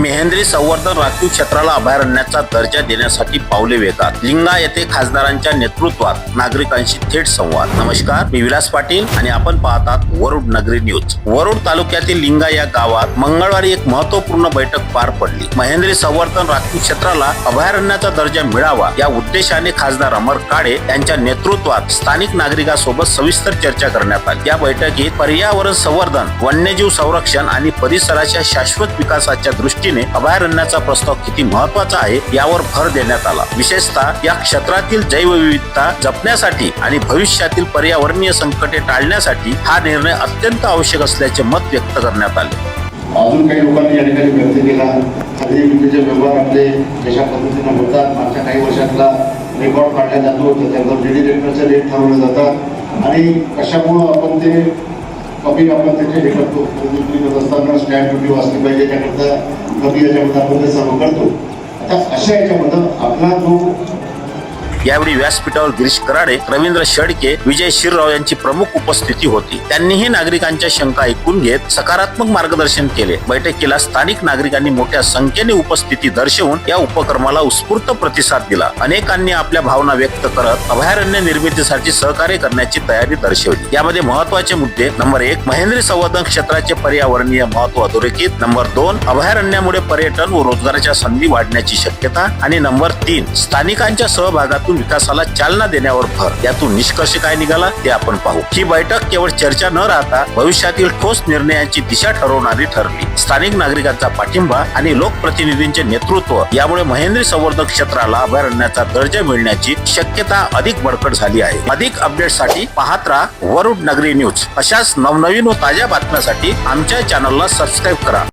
मेहेंद्री संवर्धन राखीव क्षेत्राला अभयारण्याचा दर्जा देण्यासाठी पावले वेगात लिंगा येथे खासदारांच्या नेतृत्वात नागरिकांशी थेट संवाद। नमस्कार, मी विलास पाटील आणि आपण पाहतात वरुड नगरी न्यूज। वरुड तालुक्यातील लिंगा या गावात मंगळवारी एक महत्त्वपूर्ण बैठक पार पडली। मेहेंद्री संवर्धन राखीव क्षेत्राला अभयारण्याचा दर्जा मिळावा या उद्देशाने खासदार अमर काळे यांच्या नेतृत्वात स्थानिक नागरिकांसोबत सविस्तर चर्चा करण्यात आली। या बैठकीत पर्यावरण संवर्धन, वन्यजीव संरक्षण आणि परिसराच्या शाश्वत विकासाच्या दृष्टीने अभयारण्याचा प्रस्ताव किती महत्त्वाचा आहे यावर भर देण्यात आला। विशेषतः या क्षेत्रातील जैवविविधता जपण्यासाठी आणि भविष्यातील पर्यावरणीय संकटे टाळण्यासाठी हा निर्णय अत्यंत आवश्यक असल्याचे मत व्यक्त करण्यात आले। अजून काही लोकांनी या ठिकाणी व्यक्त केला, खरेदी विक्रीचे व्यवहार आपले कशा पद्धतीने होतात, मागच्या काही वर्षातला रेकॉर्ड काढला जातो, त्याच्यावर डीडी रेटचं रेट ठरवले जातात आणि कशामुळं आपण ते कमी आपण त्याचे हे करतो। खरेदी करत असताना स्टॅम्प ड्युटी वाचली पाहिजे, त्याकरता कमी याच्यामध्ये आपण ते सर्व करतो। आता अशा याच्यामध्ये आपला जो यावेळी व्यासपीठावर गिरीश कराडे, रवींद्र शेडके, विजय शिरराव यांची प्रमुख उपस्थिती होती। त्यांनीही नागरिकांच्या शंका ऐकून घेत सकारात्मक मार्गदर्शन केले। बैठकीला स्थानिक नागरिकांनी मोठ्या संख्येने उपस्थिती दर्शवून या उपक्रमाला उत्स्फूर्त प्रतिसाद दिला। अनेकांनी आपल्या भावना व्यक्त करत अभयारण्य निर्मितीसाठी सहकार्य करण्याची तयारी दर्शवली। यामध्ये महत्त्वाचे मुद्दे: नंबर 1, मेहेंद्री संवर्धन क्षेत्राचे पर्यावरणीय महत्त्व अधोरेखित। नंबर 2, अभयारण्यामुळे पर्यटन व रोजगाराच्या संधी वाढण्याची शक्यता आणि नंबर 3, स्थानिकांच्या सहभागातून विकासाला चालना देण्यावर भर। यातून निष्कर्ष काय निघाला ते आपण पाहू। ही बैठक केवळ चर्चा न राहता भविष्यातील ठोस निर्णयांची दिशा ठरवणारी ठरली। स्थानिक नागरिकांचा पाठिंबा आणि लोकप्रतिनिधींचे नेतृत्व यामुळे मेहेंद्री संवर्धन क्षेत्राला अभयारण्याचा दर्जा मिळण्याची शक्यता अधिक बळकट झाली आहे। अधिक अपडेटसाठी पाहत राहा वरुड नगरी न्यूज। अशाच नवनवीन व ताज्या बातम्यांसाठी आमच्या चॅनलला सबस्क्राईब करा।